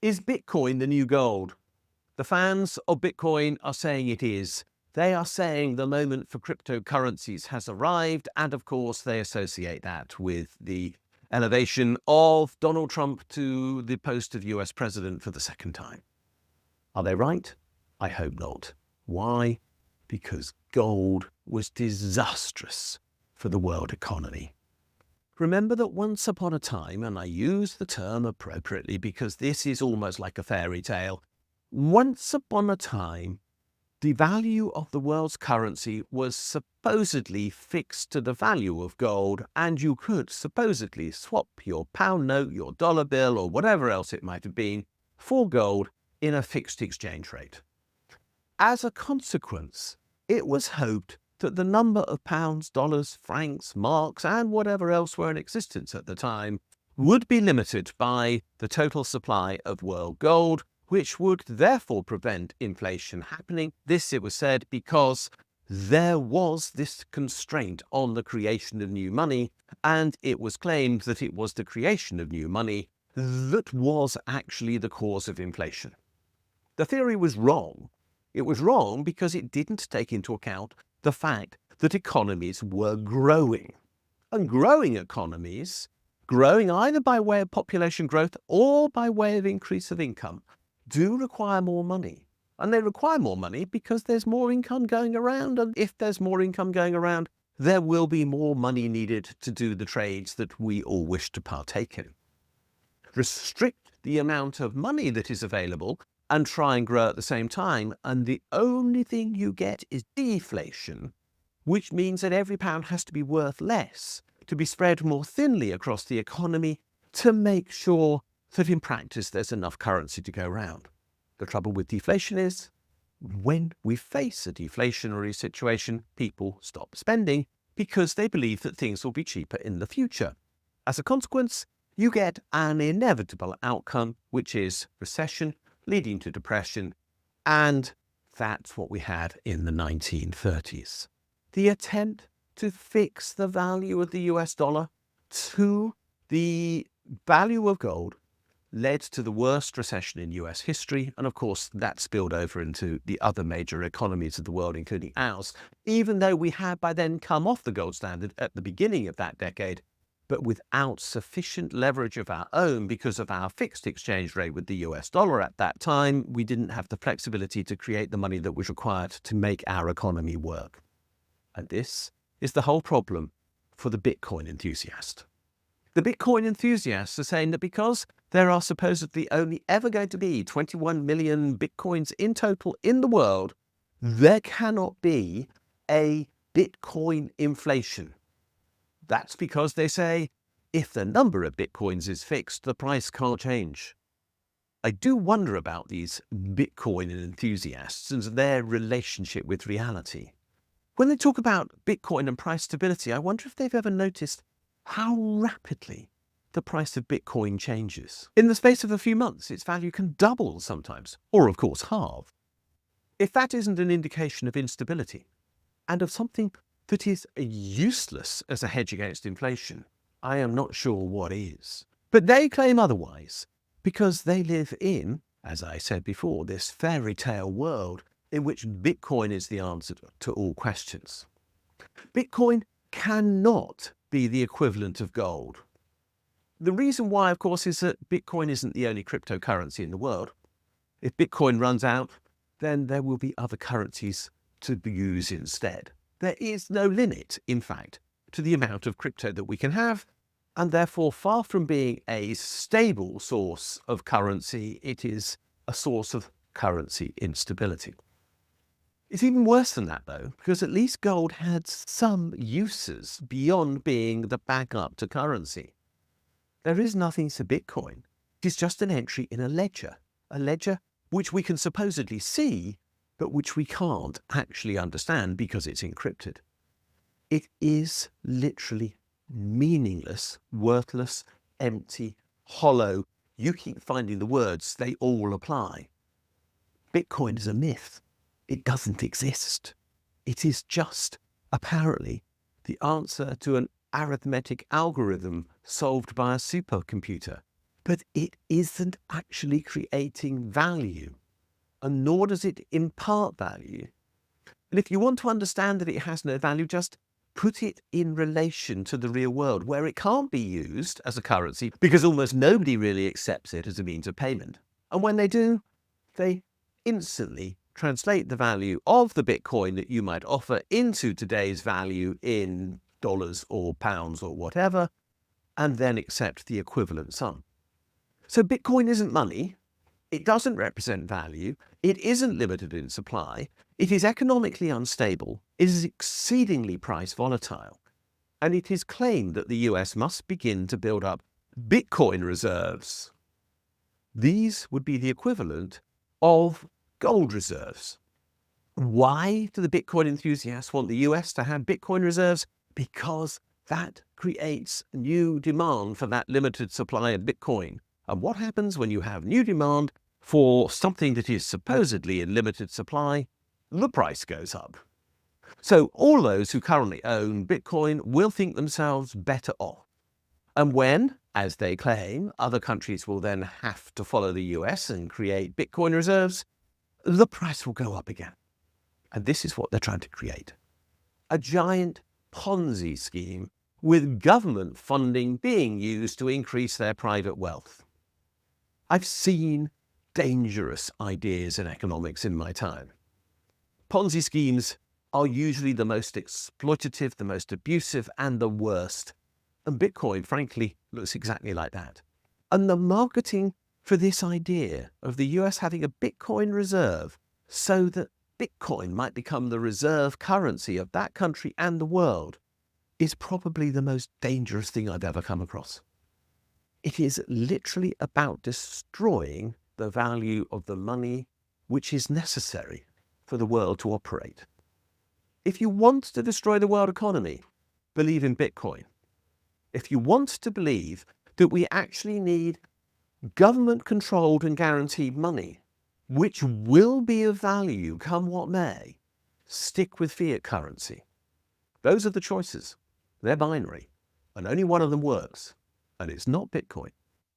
Is Bitcoin the new gold? The fans of Bitcoin are saying it is. They are saying the moment for cryptocurrencies has arrived, and of course they associate that with the elevation of Donald Trump to the post of US president for the second time. Are they right? I hope not. Why? Because gold was disastrous for the world economy. Remember that once upon a time, and I use the term appropriately because this is almost like a fairy tale, once upon a time, the value of the world's currency was supposedly fixed to the value of gold, and you could supposedly swap your pound note, your dollar bill, or whatever else it might have been, for gold in a fixed exchange rate. As a consequence, it was hoped that the number of pounds, dollars, francs, marks, and whatever else were in existence at the time would be limited by the total supply of world gold, which would therefore prevent inflation happening. This, it was said, because there was this constraint on the creation of new money, and it was claimed that it was the creation of new money that was actually the cause of inflation. The theory was wrong. It was wrong because it didn't take into account the fact that economies were growing. And growing economies, growing either by way of population growth or by way of increase of income, do require more money. And they require more money because there's more income going around. And if there's more income going around, there will be more money needed to do the trades that we all wish to partake in. Restrict the amount of money that is available and try and grow at the same time, and the only thing you get is deflation, which means that every pound has to be worth less to be spread more thinly across the economy to make sure that in practice there's enough currency to go around. The trouble with deflation is, when we face a deflationary situation, people stop spending because they believe that things will be cheaper in the future. As a consequence, you get an inevitable outcome, which is recession, leading to depression, and that's what we had in the 1930s. The attempt to fix the value of the US dollar to the value of gold led to the worst recession in US history, and of course that spilled over into the other major economies of the world, including ours, even though we had by then come off the gold standard at the beginning of that decade, but without sufficient leverage of our own because of our fixed exchange rate with the US dollar at that time. We didn't have the flexibility to create the money that was required to make our economy work. And this is the whole problem for the Bitcoin enthusiast. The Bitcoin enthusiasts are saying that because there are supposedly only ever going to be 21 million Bitcoins in total in the world, there cannot be a Bitcoin inflation. That's because they say, if the number of Bitcoins is fixed, the price can't change. I do wonder about these Bitcoin enthusiasts and their relationship with reality. When they talk about Bitcoin and price stability, I wonder if they've ever noticed how rapidly the price of Bitcoin changes. In the space of a few months, its value can double sometimes, or of course halve. If that isn't an indication of instability and of something that is useless as a hedge against inflation, I am not sure what is. But they claim otherwise because they live in, as I said before, this fairy tale world in which Bitcoin is the answer to all questions. Bitcoin cannot be the equivalent of gold. The reason why, of course, is that Bitcoin isn't the only cryptocurrency in the world. If Bitcoin runs out, then there will be other currencies to use instead. There is no limit, in fact, to the amount of crypto that we can have, and therefore, far from being a stable source of currency, it is a source of currency instability. It's even worse than that, though, because at least gold had some uses beyond being the backup to currency. There is nothing to Bitcoin. It is just an entry in a ledger which we can supposedly see, but which we can't actually understand because it's encrypted. It is literally meaningless, worthless, empty, hollow. You keep finding the words, they all apply. Bitcoin is a myth. It doesn't exist. It is just, apparently, the answer to an arithmetic algorithm solved by a supercomputer. but it isn't actually creating value, and nor does it impart value. And if you want to understand that it has no value, just put it in relation to the real world, where it can't be used as a currency because almost nobody really accepts it as a means of payment. And when they do, they instantly translate the value of the Bitcoin that you might offer into today's value in dollars or pounds or whatever, and then accept the equivalent sum. So Bitcoin isn't money. It doesn't represent value. It isn't limited in supply. It is economically unstable. It is exceedingly price volatile. And it is claimed that the US must begin to build up Bitcoin reserves. These would be the equivalent of gold reserves. Why do the Bitcoin enthusiasts want the US to have Bitcoin reserves? Because that creates new demand for that limited supply of Bitcoin. And what happens when you have new demand for something that is supposedly in limited supply? The price goes up. So all those who currently own Bitcoin will think themselves better off. And when, as they claim, other countries will then have to follow the US and create Bitcoin reserves, the price will go up again. And this is what they're trying to create. A giant Ponzi scheme with government funding being used to increase their private wealth. I've seen dangerous ideas in economics in my time. Ponzi schemes are usually the most exploitative, the most abusive, and the worst. And Bitcoin, frankly, looks exactly like that. And the marketing for this idea of the US having a Bitcoin reserve so that Bitcoin might become the reserve currency of that country and the world is probably the most dangerous thing I've ever come across. It is literally about destroying the value of the money which is necessary for the world to operate. If you want to destroy the world economy, believe in Bitcoin. If you want to believe that we actually need government-controlled and guaranteed money, which will be of value come what may, stick with fiat currency. Those are the choices. They're binary, and only one of them works, and it's not Bitcoin.